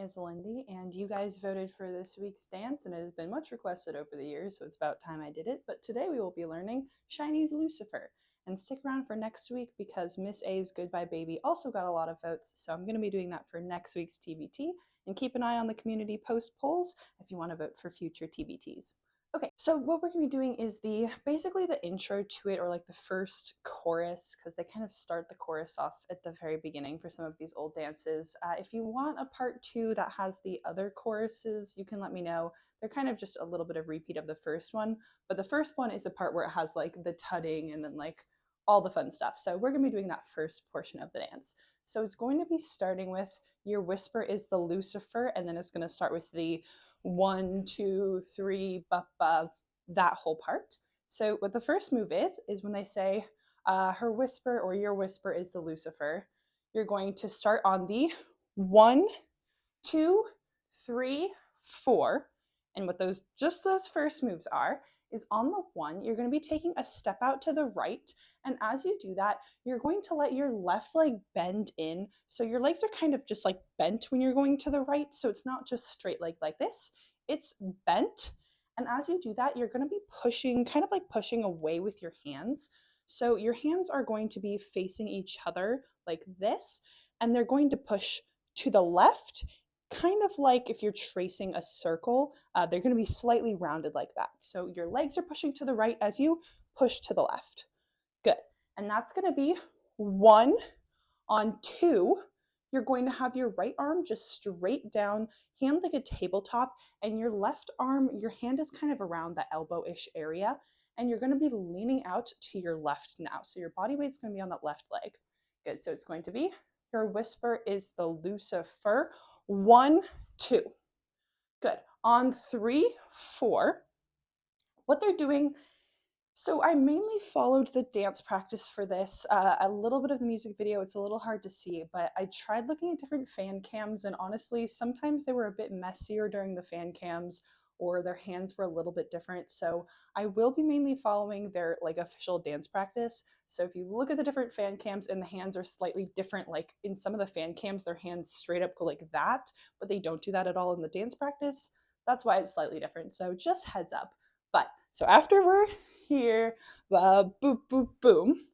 is Lindy, and you guys voted for this week's dance, and it has been much requested over the years, so it's about time I did it. But today we will be learning SHINee's Lucifer. And stick around for next week because Miss A's Goodbye Baby also got a lot of votes, so I'm going to be doing that for next week's TBT. And keep an eye on the community post polls if you want to vote for future TBTs. Okay, so what we're going to be doing is basically the intro to it, or like the first chorus, because they kind of start the chorus off at the very beginning for some of these old dances. If you want a part 2 that has the other choruses, you can let me know. They're kind of just a little bit of repeat of the first one, but the first one is a part where it has like the tutting and then like all the fun stuff. So we're going to be doing that first portion of the dance. So it's going to be starting with your whisper is the Lucifer, and then it's going to start with the 1, 2, 3, that whole part. So what the first move is when they say her whisper or your whisper is the Lucifer, you're going to start on the 1, 2, 3, 4. And what those first moves are is on the 1, you're going to be taking a step out to the right. And as you do that, you're going to let your left leg bend in. So your legs are kind of just like bent when you're going to the right. So it's not just straight leg like this, it's bent. And as you do that, you're going to be pushing, kind of like pushing away with your hands. So your hands are going to be facing each other like this, and they're going to push to the left, kind of like if you're tracing a circle. They're going to be slightly rounded like that. So your legs are pushing to the right as you push to the left. Good. And that's going to be 1. On 2, you're going to have your right arm just straight down, hand like a tabletop, and your left arm, your hand is kind of around the elbow-ish area, and you're going to be leaning out to your left now. So your body weight's going to be on that left leg. Good. So it's going to be your whisper is the Lucifer. 1, 2. Good. On 3, 4, what they're doing, so I mainly followed the dance practice for this, a little bit of the music video. It's a little hard to see, but I tried looking at different fan cams, and honestly, sometimes they were a bit messier during the fan cams, or their hands were a little bit different. So I will be mainly following their like official dance practice. So if you look at the different fan cams and the hands are slightly different, like in some of the fan cams, their hands straight up go like that, but they don't do that at all in the dance practice. That's why it's slightly different. So just heads up. But so after we're here, boop, boop, boom,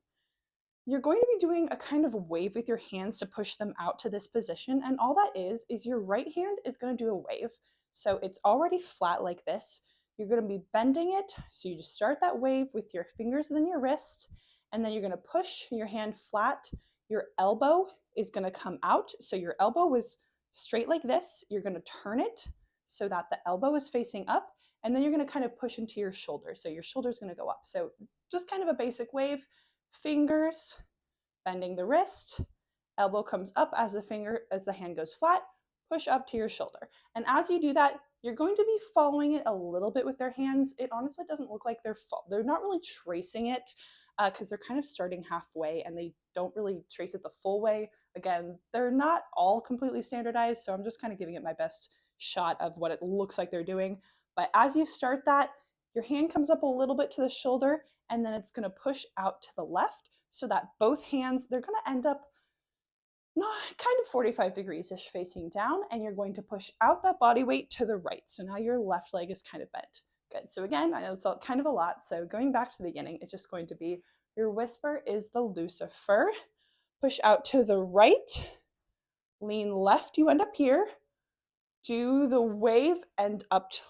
you're going to be doing a kind of wave with your hands to push them out to this position. And all that is your right hand is going to do a wave. So it's already flat like this. You're going to be bending it. So you just start that wave with your fingers and then your wrist. And then you're going to push your hand flat. Your elbow is going to come out. So your elbow is straight like this. You're going to turn it so that the elbow is facing up. And then you're going to kind of push into your shoulder. So your shoulder is going to go up. So just kind of a basic wave. Fingers, bending the wrist, elbow comes up as the hand goes flat, push up to your shoulder. And as you do that, you're going to be following it a little bit with their hands. It honestly doesn't look like they're not really tracing it because they're kind of starting halfway and they don't really trace it the full way. Again, they're not all completely standardized, so I'm just kind of giving it my best shot of what it looks like they're doing. But as you start that, your hand comes up a little bit to the shoulder, and then it's going to push out to the left so that both hands, they're going to end up kind of 45 degrees-ish facing down, and you're going to push out that body weight to the right. So now your left leg is kind of bent. Good. So again, I know it's kind of a lot. So going back to the beginning, it's just going to be your whisper is the Lucifer. Push out to the right, lean left, you end up here. Do the wave, end up to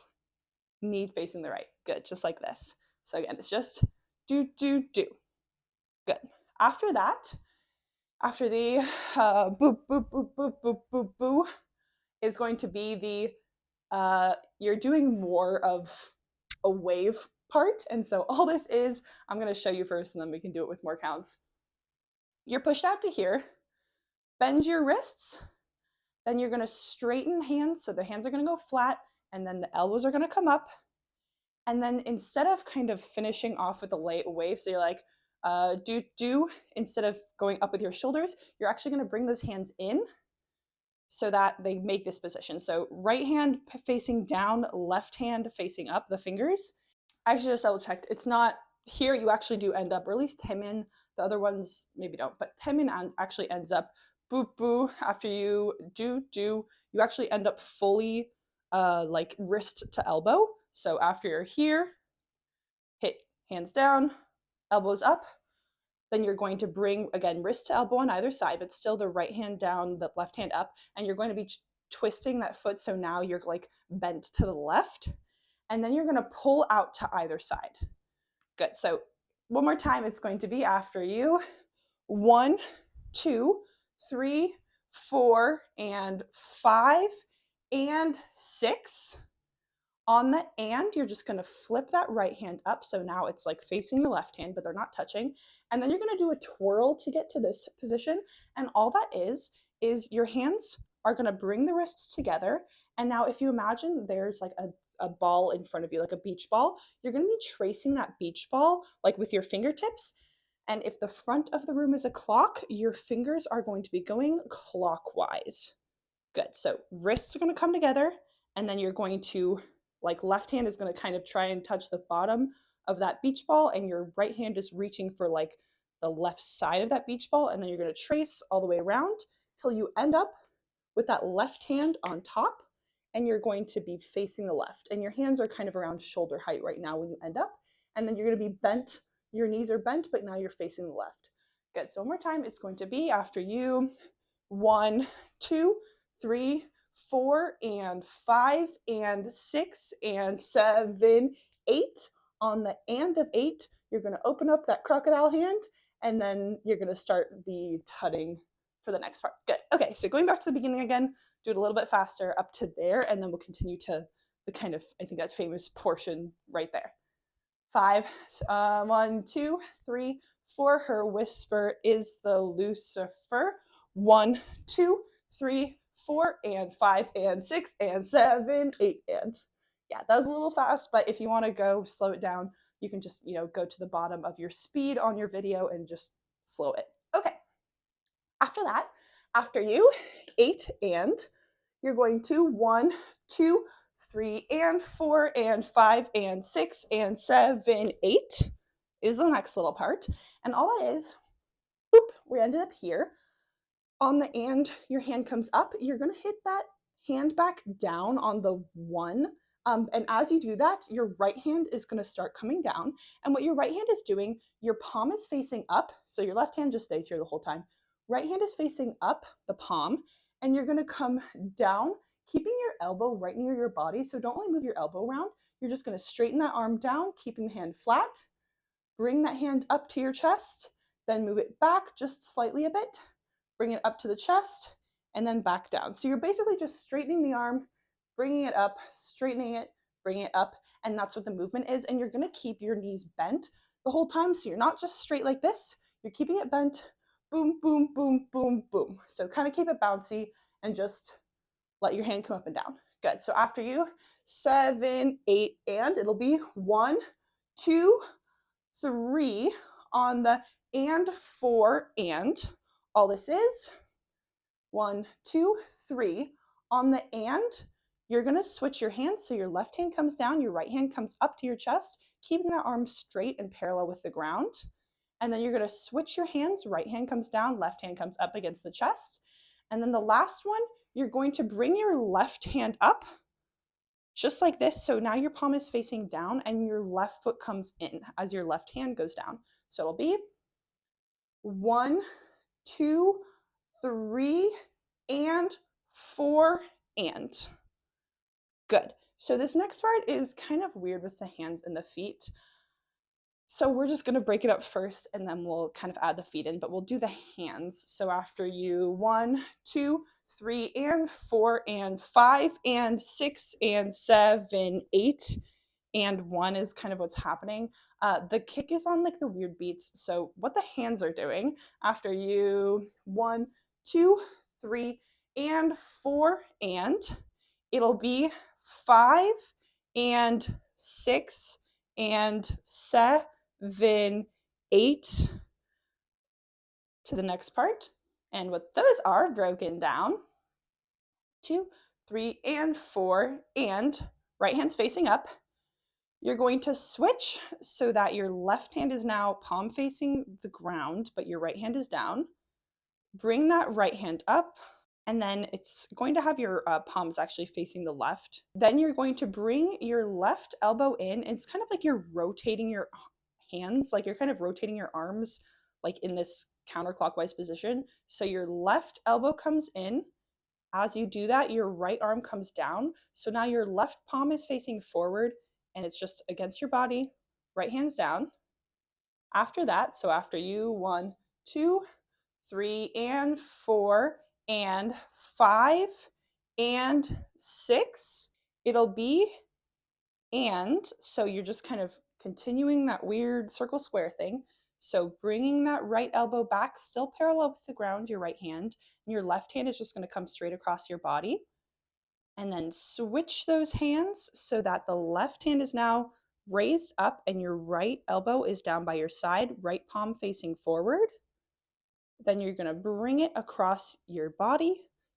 knee facing the right. Good, just like this. So again, it's just do, do, do. Good. After that, after the boop, boop, boop, boop, boop, boop, boo, is going to be you're doing more of a wave part. And so all this is, I'm going to show you first and then we can do it with more counts. You're pushed out to here, bend your wrists, then you're going to straighten hands. So the hands are going to go flat and then the elbows are going to come up. And then instead of kind of finishing off with a light wave, so you're like, do, do, instead of going up with your shoulders, you're actually going to bring those hands in so that they make this position. So right hand facing down, left hand facing up, the fingers. I actually just double checked. It's not here. You actually do end up, or at least Taemin, the other ones maybe don't, but Taemin actually ends up boo, boo. After you do, you actually end up fully like wrist to elbow. So after you're here, hit hands down, elbows up, then you're going to bring, again, wrist to elbow on either side, but still the right hand down, the left hand up, and you're going to be twisting that foot, so now you're like bent to the left, and then you're going to pull out to either side. Good. So one more time, it's going to be after you. 1, 2, 3, 4, and 5, and 6. On the and, you're just going to flip that right hand up. So now it's like facing the left hand, but they're not touching. And then you're going to do a twirl to get to this position. And all that is your hands are going to bring the wrists together. And now if you imagine there's like a ball in front of you, like a beach ball, you're going to be tracing that beach ball like with your fingertips. And if the front of the room is a clock, your fingers are going to be going clockwise. Good. So wrists are going to come together, and then you're going to, like, left hand is going to kind of try and touch the bottom of that beach ball, and your right hand is reaching for like the left side of that beach ball, and then you're going to trace all the way around till you end up with that left hand on top, and you're going to be facing the left, and your hands are kind of around shoulder height right now when you end up, and then you're going to be bent, your knees are bent, but now you're facing the left. Good. So one more time, it's going to be after you. 1, 2, 3, 4, and 5, and 6, and 7, 8. On the and of 8, you're going to open up that crocodile hand, and then you're going to start the tutting for the next part. Good. Okay, so going back to the beginning again, do it a little bit faster up to there, and then we'll continue to the kind of, I think, that famous portion right there. 5, 1, 2, 3, 4. Her whisper is the Lucifer. 1, 2, 3, 4, and 5, and 6, and 7, 8, and yeah, that was a little fast, but if you want to go slow it down, you can just, go to the bottom of your speed on your video and just slow it. Okay. After that, after you, 8, and you're going to 1, 2, 3, and 4, and 5, and 6, and 7, 8 is the next little part. And all that is, boop, we ended up here. On the and, your hand comes up. You're going to hit that hand back down on the 1. And as you do that, your right hand is going to start coming down. And what your right hand is doing, your palm is facing up. So your left hand just stays here the whole time. Right hand is facing up, the palm, and you're going to come down, keeping your elbow right near your body. So don't really move your elbow around. You're just going to straighten that arm down, keeping the hand flat. Bring that hand up to your chest, then move it back just slightly a bit. Bring it up to the chest, and then back down. So you're basically just straightening the arm, bringing it up, straightening it, bringing it up, and that's what the movement is. And you're going to keep your knees bent the whole time, so you're not just straight like this. You're keeping it bent, boom, boom, boom, boom, boom. So kind of keep it bouncy and just let your hand come up and down. Good. So after you, 7, 8, and it'll be 1, 2, 3 on the and 4, and all this is 1, 2, 3 on the and. You're going to switch your hands, so your left hand comes down, your right hand comes up to your chest, keeping that arm straight and parallel with the ground. And then you're going to switch your hands, right hand comes down, left hand comes up against the chest. And then the last one, you're going to bring your left hand up just like this. So now your palm is facing down and your left foot comes in as your left hand goes down. So it'll be 1, 2, 3, and 4, and. Good. So this next part is kind of weird with the hands and the feet. So we're just going to break it up first, and then we'll kind of add the feet in, but we'll do the hands. So after you, 1, 2, 3, and 4, and 5, and 6, and 7, 8, and 1 is kind of what's happening. The kick is on like the weird beats. So what the hands are doing after you, 1, 2, 3, and 4, and it'll be 5, and 6, and 7, 8 to the next part. And what those are broken down, 2, 3, and 4, and right hand's facing up. You're going to switch so that your left hand is now palm facing the ground, but your right hand is down. Bring that right hand up, and then it's going to have your palms actually facing the left. Then you're going to bring your left elbow in. It's kind of like you're rotating your hands, like you're kind of rotating your arms like in this counterclockwise position. So your left elbow comes in. As you do that, your right arm comes down. So now your left palm is facing forward and it's just against your body, right hand's down. After that, so after you, 1, 2, 3, and 4, and 5, and 6, it'll be and. So you're just kind of continuing that weird circle square thing. So bringing that right elbow back, still parallel with the ground, your right hand, and your left hand is just going to come straight across your body. And then switch those hands so that the left hand is now raised up and your right elbow is down by your side, right palm facing forward. Then you're going to bring it across your body,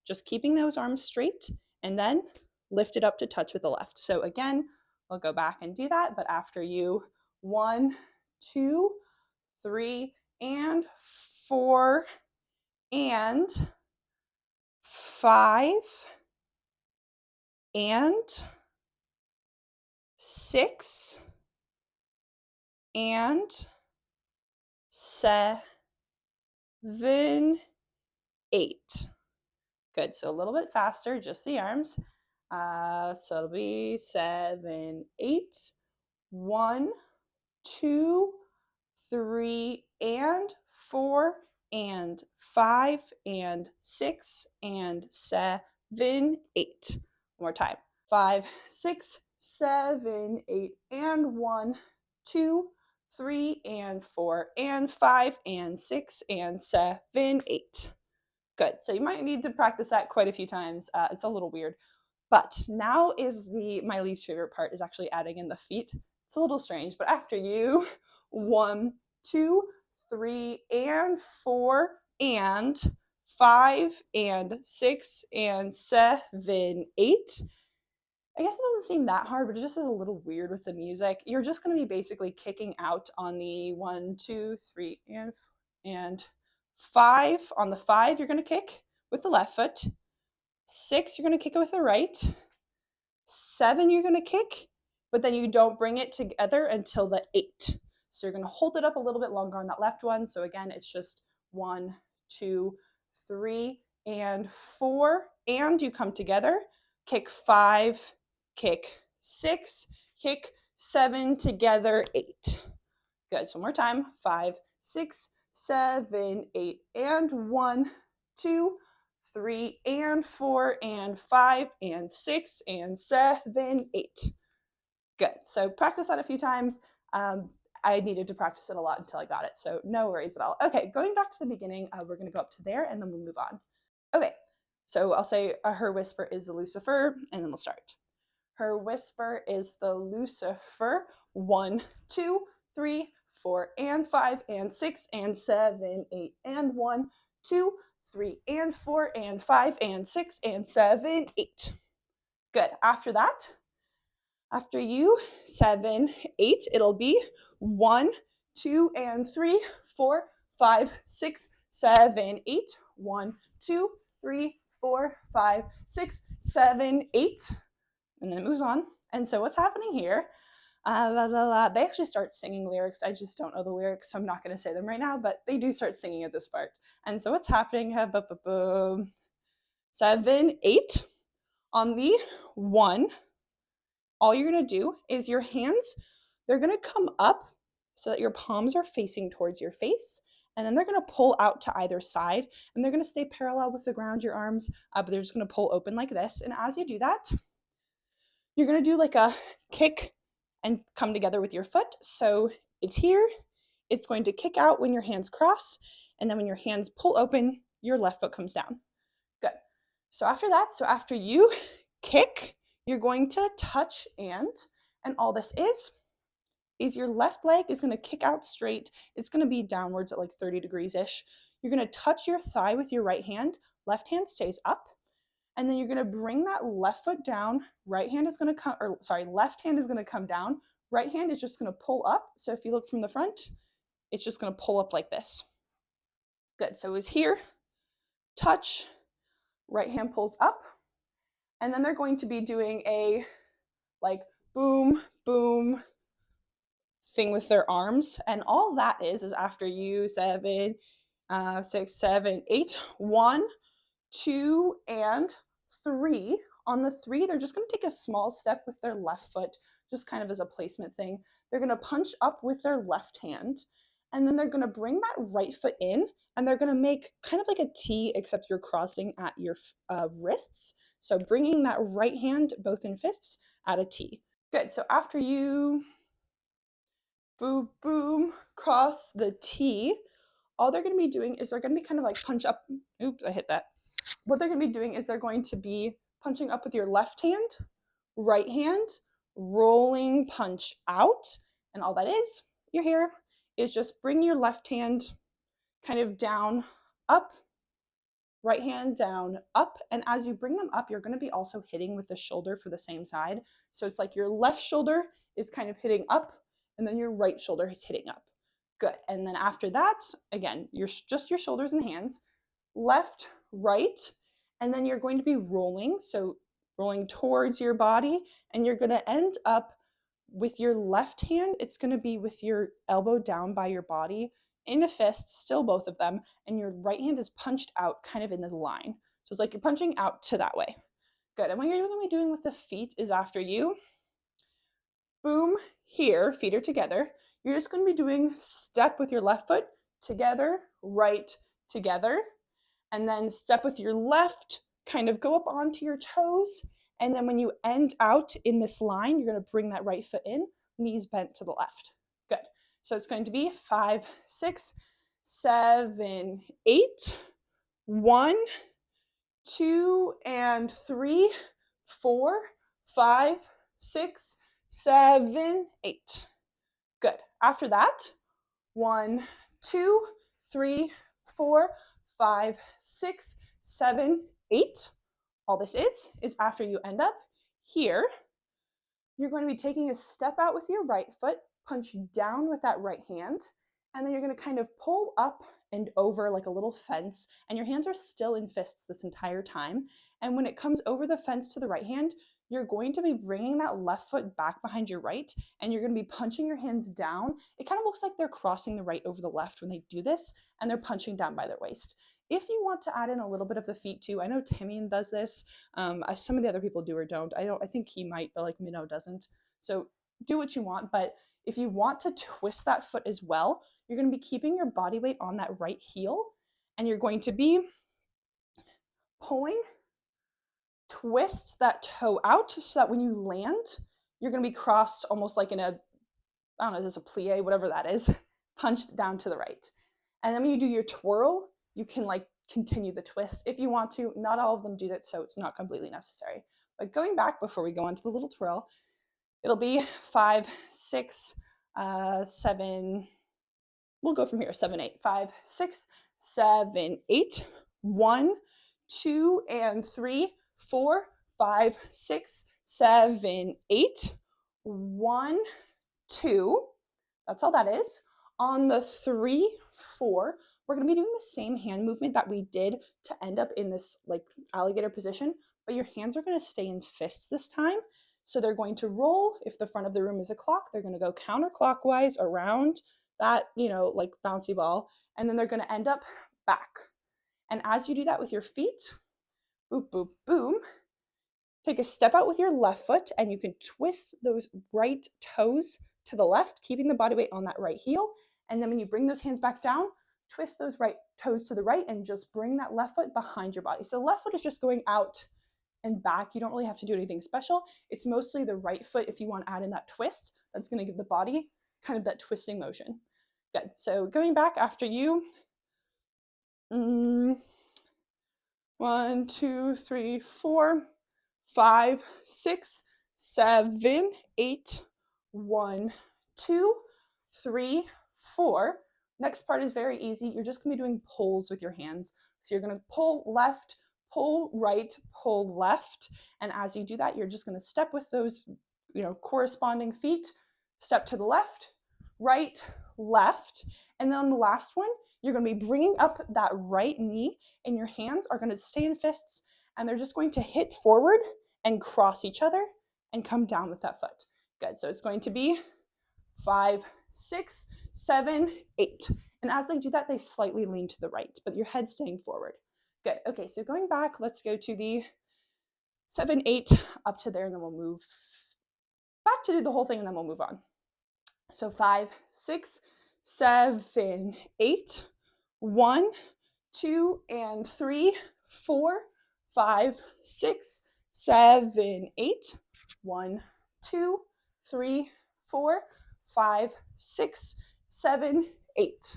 just keeping those arms straight, and then lift it up to touch with the left. So again, we'll go back and do that, but after you, 1, 2, 3, and 4, and 5, and 6, and 7, 8. Good, so a little bit faster, just the arms. So it'll be 7, 8, 1, 2, 3, and 4, and 5, and 6, and 7, 8. One more time. 5, 6, 7, 8, and 1, 2, 3, and 4, and 5, and 6, and 7, 8. Good. So you might need to practice that quite a few times. It's a little weird. But now is my least favorite part, is actually adding in the feet. It's a little strange, but after you, 1, 2, 3, and 4, and 5, and 6, and 7, 8. I guess it doesn't seem that hard, but it just is a little weird with the music. You're just going to be basically kicking out on the 1, 2, 3, and 5. On the 5, you're going to kick with the left foot. 6, you're going to kick it with the right. 7, you're going to kick, but then you don't bring it together until the 8. So you're going to hold it up a little bit longer on that left one. So again, it's just 1, 2, 3, and 4, and you come together. Kick 5, kick 6, kick 7, together 8. Good. So one more time. 5, 6, 7, 8, and 1, 2, 3, and 4, and 5, and 6, and 7, 8. Good. So practice that a few times. I needed to practice it a lot until I got it, so no worries at all. Okay, going back to the beginning, we're going to go up to there, and then we'll move on. Okay, so I'll say her whisper is the Lucifer, and then we'll start. Her whisper is the Lucifer. 1, 2, 3, 4, and 5, and 6, and 7, 8, and 1, 2, 3, and 4, and 5, and 6, and 7, 8. Good. After that, after you, 7, 8, it'll be 1, 2, and 3, 4, 5, 6, 7, 8. 1, 2, 3, 4, 5, 6, 7, 8. And then it moves on. And so what's happening here? They actually start singing lyrics. I just don't know the lyrics, so I'm not going to say them right now, but they do start singing at this part. And so what's happening? 7, 8. On the 1, all you're going to do is your hands, they're going to come up so that your palms are facing towards your face. And then they're going to pull out to either side. And they're going to stay parallel with the ground, your arms, but they're just going to pull open like this. And as you do that, you're going to do like a kick and come together with your foot. So it's here. It's going to kick out when your hands cross. And then when your hands pull open, your left foot comes down. Good. So after that, so after you kick, you're going to touch and all this is your left leg is going to kick out straight. It's going to be downwards at like 30 degrees-ish. You're going to touch your thigh with your right hand. Left hand stays up. And then you're going to bring that left foot down. Right hand is going to come, or sorry, left hand is going to come down. Right hand is just going to pull up. So if you look from the front, it's just going to pull up like this. Good. So it was here, touch, right hand pulls up, and then they're going to be doing a like boom, boom thing with their arms. And all that is after you 7, 6, 7, 8, 1, 2, and 3. On the 3, they're just going to take a small step with their left foot, just kind of as a placement thing. They're going to punch up with their left hand, and then they're going to bring that right foot in, and they're going to make kind of like a T, except you're crossing at your wrists. So bringing that right hand both in fists at a T. Good. So after you boom, boom, cross the T, all they're going to be doing is they're going to be kind of like punch up. Oops, I hit that. What they're going to be doing is they're going to be punching up with your left hand, right hand, rolling punch out. And all that is, your hair, is just bring your left hand kind of down, up, right hand down, up. And as you bring them up, you're going to be also hitting with the shoulder for the same side. So it's like your left shoulder is kind of hitting up, and then your right shoulder is hitting up. Good. And then after that, again, you're just your shoulders and hands, left, right, and then you're going to be rolling. So rolling towards your body, and you're going to end up with your left hand. It's going to be with your elbow down by your body in a fist, still both of them, and your right hand is punched out kind of in the line. So it's like you're punching out to that way. Good. And what you're going to be doing with the feet is after you boom here, feet are together, you're just going to be doing step with your left foot, together, right, together, and then step with your left, kind of go up onto your toes, and then when you end out in this line, you're going to bring that right foot in, knees bent to the left. Good. So it's going to be 5, 6, 7, 8, 1, 2, and 3, 4, 5, 6, 7, 8. Good. After that, 1, 2, 3, 4, 5, 6, 7, 8. All this is after you end up here, you're going to be taking a step out with your right foot, punch down with that right hand, and then you're going to kind of pull up and over like a little fence, and your hands are still in fists this entire time. And when it comes over the fence to the right hand, you're going to be bringing that left foot back behind your right, and you're going to be punching your hands down. It kind of looks like they're crossing the right over the left when they do this, and they're punching down by their waist. If you want to add in a little bit of the feet too, I know Timian does this. Some of the other people do or don't. I think he might, but like Minnow doesn't. So do what you want. But if you want to twist that foot as well, you're going to be keeping your body weight on that right heel, and you're going to be pulling, twist that toe out so that when you land, you're going to be crossed almost like in a, I don't know, is this a plie, whatever that is, punched down to the right. And then when you do your twirl, you can like continue the twist if you want to. Not all of them do that, so it's not completely necessary. But going back before we go on to the little twirl, it'll be 5, 6, 7, we'll go from here, 7, 8, 5, 6, 7, 8, 1, 2, and 3, 4, 5, 6, 7, 8, 1, 2. That's all that is. On the 3, 4, we're going to be doing the same hand movement that we did to end up in this like alligator position, but your hands are going to stay in fists this time. So they're going to roll. If the front of the room is a clock, they're going to go counterclockwise around that, like bouncy ball, and then they're going to end up back. And as you do that with your feet, boop, boop, boom, take a step out with your left foot, and you can twist those right toes to the left, keeping the body weight on that right heel. And then when you bring those hands back down, twist those right toes to the right and just bring that left foot behind your body. So the left foot is just going out and back. You don't really have to do anything special. It's mostly the right foot, if you want to add in that twist, that's going to give the body kind of that twisting motion. Good. So going back after you, 1, 2, 3, 4, 5, 6, 7, 8, 1, 2, 3, 4. Next part is very easy. You're just going to be doing pulls with your hands. So you're going to pull left, pull right, pull left. And as you do that, you're just going to step with those, corresponding feet. Step to the left, right, left. And then on the last one, you're going to be bringing up that right knee, and your hands are going to stay in fists. and they're just going to hit forward and cross each other and come down with that foot. Good. So it's going to be 5, 6, 7, 8. And as they do that, they slightly lean to the right, but your head's staying forward. Good. Okay, so going back, let's go to the 7, 8 up to there, and then we'll move back to do the whole thing, and then we'll move on. So 5, 6, 7, 8, 1, 2, and 3, 4, 5, 6, 7, 8, 1, 2, 3, 4, 5, 6, 7, 8.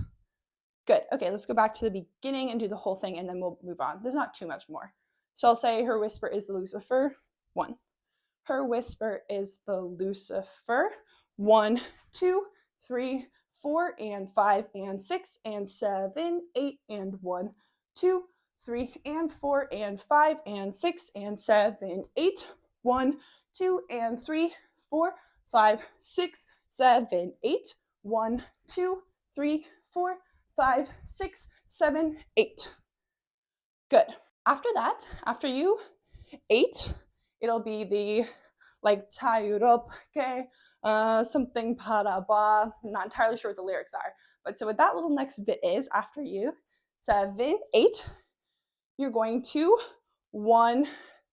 Good. Okay, let's go back to the beginning and do the whole thing, and then we'll move on. There's not too much more. So I'll say her whisper is the Lucifer. 1. Her whisper is the Lucifer. 1, 2, 3, 4, and 5, and 6, and 7, 8, and 1, 2, 3, and 4, and 5, and 6, and 7, 8, 1, 2, and 3, 4, 5, 6, 7, 8, 1, 2, 3, 4, 5, 6, 7, 8. Good. After that, after you 8, it'll be the like 자유롭게 something para ba. I'm not entirely sure what the lyrics are, but so what that little next bit is after you 7, 8, you're going to 1,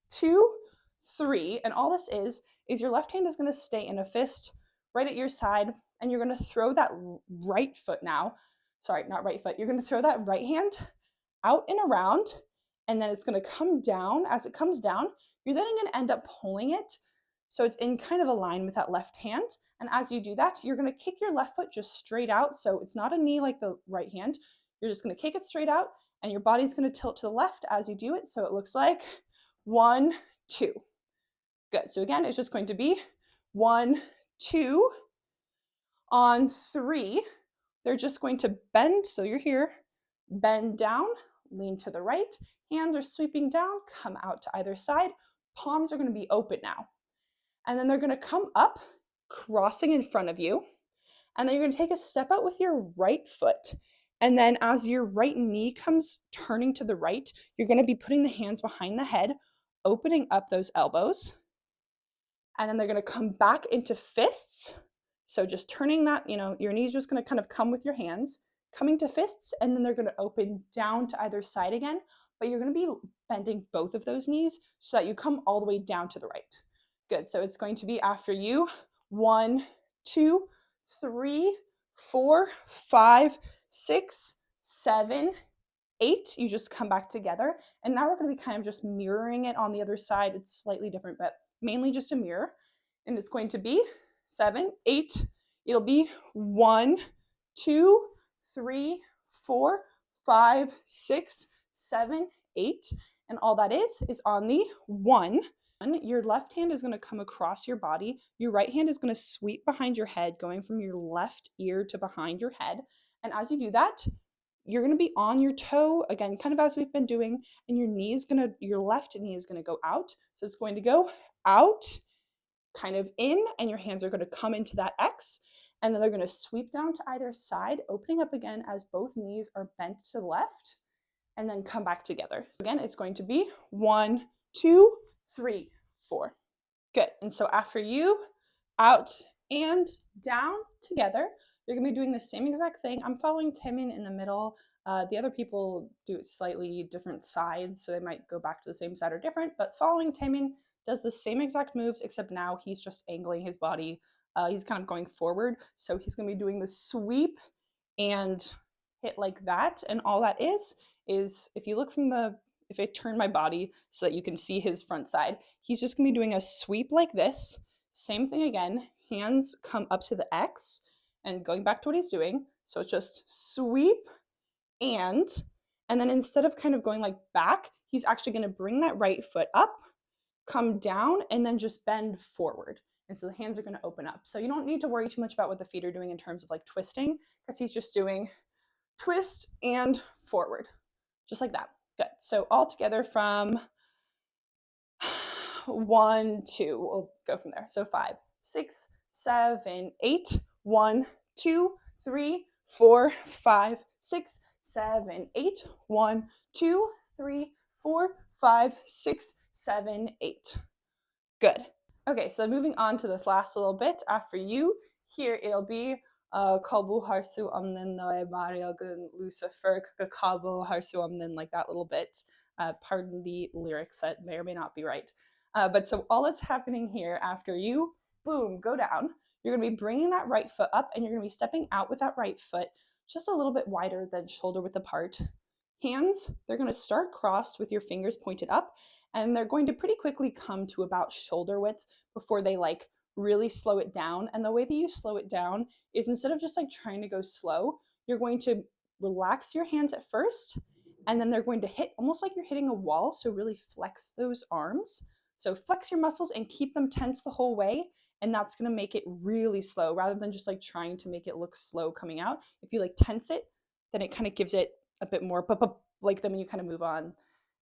2, 3, and all this is your left hand is going to stay in a fist right at your side, and you're going to throw that right foot now. Sorry, not right foot. You're going to throw that right hand out and around, and then it's going to come down. As it comes down, you're then going to end up pulling it so it's in kind of a line with that left hand. And as you do that, you're going to kick your left foot just straight out. So it's not a knee like the right hand. You're just going to kick it straight out, and your body's going to tilt to the left as you do it. So it looks like 1, 2. Good. So again, it's just going to be 1, 2. On 3, they're just going to bend. So you're here, bend down, lean to the right. Hands are sweeping down, come out to either side. Palms are going to be open now. And then they're going to come up, crossing in front of you. And then you're going to take a step out with your right foot. And then as your right knee comes turning to the right, you're going to be putting the hands behind the head, opening up those elbows. And then they're going to come back into fists. So just turning that, your knees just going to kind of come with your hands, coming to fists, and then they're going to open down to either side again. But you're going to be bending both of those knees so that you come all the way down to the right. Good. So it's going to be after you 1, 2, 3, 4, 5, 6, 7, 8. You just come back together. And now we're going to be kind of just mirroring it on the other side. It's slightly different, but mainly just a mirror. And it's going to be 7, 8. It'll be 1, 2, 3, 4, 5, 6, 7, 8. And all that is on the 1. Your left hand is going to come across your body. Your right hand is going to sweep behind your head, going from your left ear to behind your head. And as you do that, you're going to be on your toe, again, kind of as we've been doing, and your left knee is going to go out. So it's going to go out, kind of in, and your hands are going to come into that X, and then they're going to sweep down to either side, opening up again as both knees are bent to the left, and then come back together. So again, it's going to be 1, 2, 3, 4. Good. And so after you, out and down together, you're going to be doing the same exact thing. I'm following Taemin in the middle. The other people do it slightly different sides, so they might go back to the same side or different, but following Taemin does the same exact moves, except now he's just angling his body. He's kind of going forward, so he's going to be doing the sweep and hit like that, and all that is if you look if I turn my body so that you can see his front side, he's just going to be doing a sweep like this. Same thing again, hands come up to the X, and going back to what he's doing, so it's just sweep, and then instead of kind of going like back, he's actually going to bring that right foot up, come down, and then just bend forward. And so the hands are going to open up. So you don't need to worry too much about what the feet are doing in terms of like twisting, because he's just doing twist and forward, just like that. Good. So all together from 1, 2, we'll go from there. So 5, 6, 7, 8, 1, 2, 3, 4, 5, 6, 7, 8, 1, 2, 3, 4, 5, 6, 7, 8. Good. Okay, so moving on to this last little bit after you. Here it'll be 거부할 수 없는 너의 마력은 Lucifer, 거부할 수 없는, like that little bit. Pardon the lyrics, that may or may not be right. But so all that's happening here after you, boom, go down. You're going to be bringing that right foot up, and you're going to be stepping out with that right foot just a little bit wider than shoulder width apart. Hands, they're going to start crossed with your fingers pointed up, and they're going to pretty quickly come to about shoulder width before they like really slow it down. And the way that you slow it down is instead of just like trying to go slow, you're going to relax your hands at first, and then they're going to hit almost like you're hitting a wall. So really flex those arms. So flex your muscles and keep them tense the whole way. And that's going to make it really slow rather than just like trying to make it look slow coming out. If you like tense it, then it kind of gives it a bit more, like then when you kind of move on,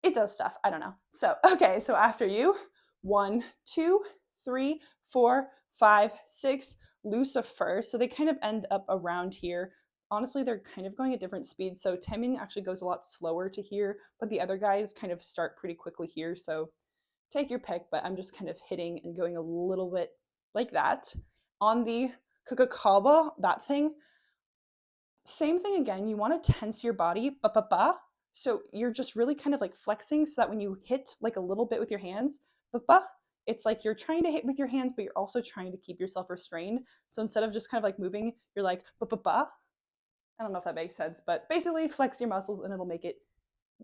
it does stuff. I don't know. So, okay, so after you, 1, 2, 3, 4, 5, 6, Lucifer. So they kind of end up around here. Honestly, they're kind of going at different speeds. So Taemin actually goes a lot slower to here, but the other guys kind of start pretty quickly here. So take your pick, but I'm just kind of hitting and going a little bit like that. On the kakakaba, that thing, same thing again. You want to tense your body, ba. So you're just really kind of like flexing so that when you hit like a little bit with your hands, ba, it's like you're trying to hit with your hands, but you're also trying to keep yourself restrained. So instead of just kind of like moving, you're like ba. I don't know if that makes sense, but basically flex your muscles and it'll make it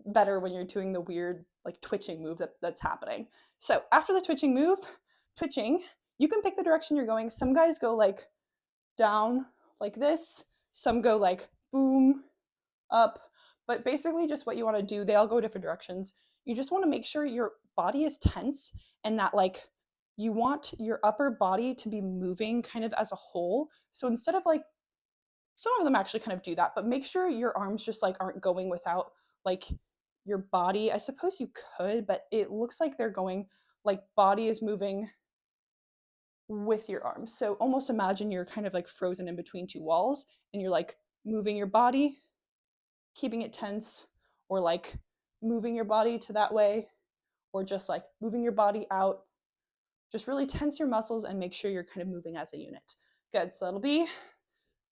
better when you're doing the weird like twitching move that's happening. So after the twitching move, you can pick the direction you're going. Some guys go like down like this. Some go like boom, up. But basically just what you want to do, they all go different directions. You just want to make sure your body is tense and that like you want your upper body to be moving kind of as a whole. So instead of like, some of them actually kind of do that, but make sure your arms just like aren't going without like your body. I suppose you could, but it looks like they're going like body is moving with your arms. So almost imagine you're kind of like frozen in between two walls and you're like moving your body, keeping it tense, or like moving your body to that way, or just like moving your body out. Just really tense your muscles and make sure you're kind of moving as a unit. Good, so that'll be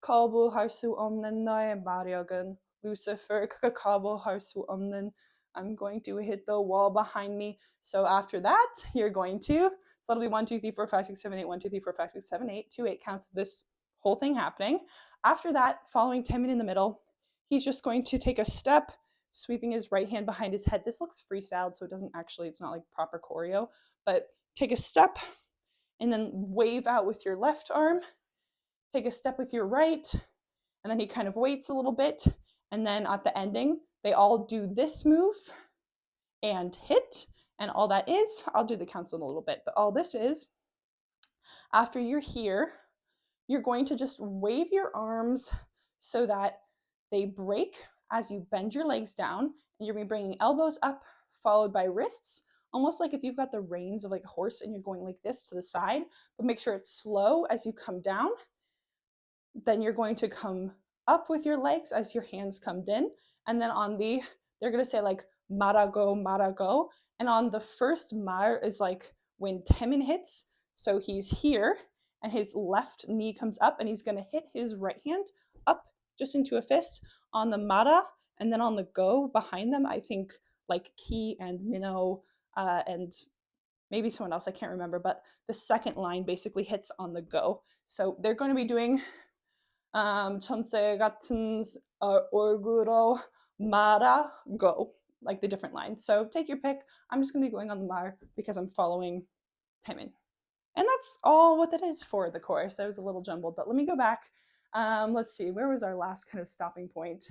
거부할 수 없는 너의 마력은 Lucifer, 거부할 수 없는. I'm going to hit the wall behind me. So after that, you're going to, so that'll be 1, 2, 3, 4, 5, 6, 7, 8, 1, 2, 3, 4, 5, 6, 7, 8, 2, 8 counts of this whole thing happening. After that, following Taemin in the middle, he's just going to take a step, sweeping his right hand behind his head. This looks freestyled, so it doesn't actually, it's not like proper choreo, but take a step and then wave out with your left arm, take a step with your right, and then he kind of waits a little bit, and then at the ending, they all do this move and hit, and all that is, I'll do the counts in a little bit, but all this is, after you're here, you're going to just wave your arms so that they break as you bend your legs down, and you're going to be bringing elbows up, followed by wrists, almost like if you've got the reins of like a horse and you're going like this to the side, but make sure it's slow as you come down. Then you're going to come up with your legs as your hands come in, and then on the, they're going to say like marago, and on the first mar is like when Taemin hits, so he's here, and his left knee comes up, and he's going to hit his right hand up just into a fist on the mara, and then on the go behind them, I think like Ki and Minho and maybe someone else, I can't remember, but the second line basically hits on the go. So they're going to be doing 천세 같은 얼굴로 말하고, like the different lines. So take your pick. I'm just going to be going on the mar because I'm following Taemin. And that's all what that is for the chorus. That was a little jumbled, but let me go back. Let's see, where was our last kind of stopping point?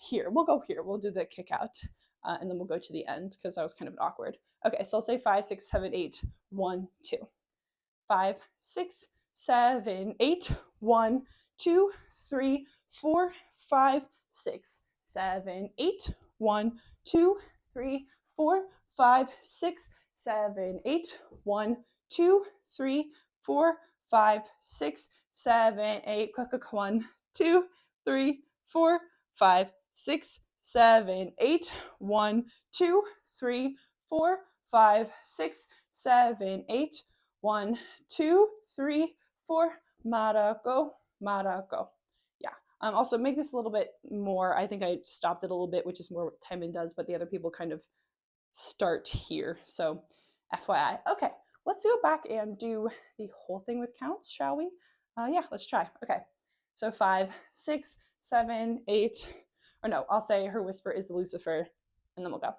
Here, we'll go here. We'll do the kick out, and then we'll go to the end because that was kind of awkward. Okay, so I'll say 5, 6, 7, 8, 1, 2. 5, 6, 7, 8, 1, 2, 3, 4, 5, 6, 7, 8, 1, 2, 3, 4, 5, 6, 7, 8, 1, 2, 3, 4, 5, 6, 7, 8, 1, 2, 3, 4, 5, 6, 7, 8, 1, 2, 3, 4, 5, 6, 7, 8. 1, 2, 3, 4. 말하고, 말하고. Yeah. Also make this a little bit more. I think I stopped it a little bit, which is more what Taemin does, but the other people kind of start here. So FYI. Okay, let's go back and do the whole thing with counts, shall we? Yeah, let's try. Okay, so 5, 6, 7, 8. Or no, I'll say her whisper is the Lucifer, and then we'll go.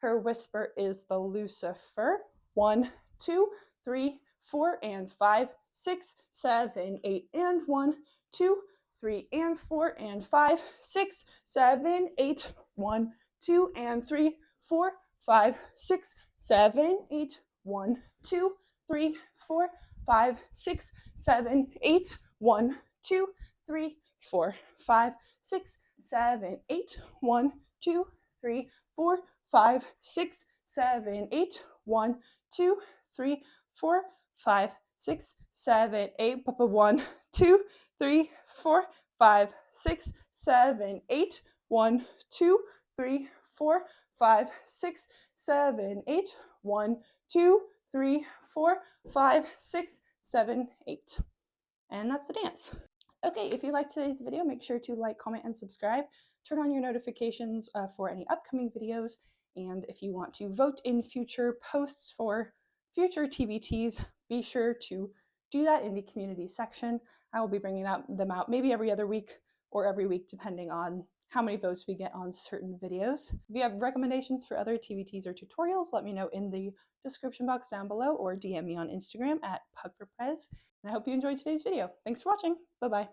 Her whisper is the Lucifer. 1, 2, 3, 4, and 5, 6, 7, 8, and 1, 2, 3, and 4, and 5, 6, 7, 8, 1, 2, and 3, 4, 5, 6, 7, 8, 1, 2, 3, 4, 5, 6, 7, 8, 1, 2, 3, 4, 5, 6, 7, 8, 1, 2, 3, 4, 5, 6, 7, 8, 1, 2, 3, 4, 5, 6, 7, 8, 1, 2, 3, 4, 5, 6, 7, 8, 1, 2, 3, 4, 5, 6, 7, 8, 1, 2, 3, 4, 5, 6, 7, 8. And that's the dance. Okay, if you liked today's video, make sure to like, comment, and subscribe. Turn on your notifications for any upcoming videos. And if you want to vote in future posts for future TBTs, be sure to do that in the community section. I will be bringing them out maybe every other week or every week, depending on how many votes we get on certain videos. If you have recommendations for other TBTs or tutorials, let me know in the description box down below or DM me on Instagram at pugforprez. And I hope you enjoyed today's video. Thanks for watching. Bye-bye.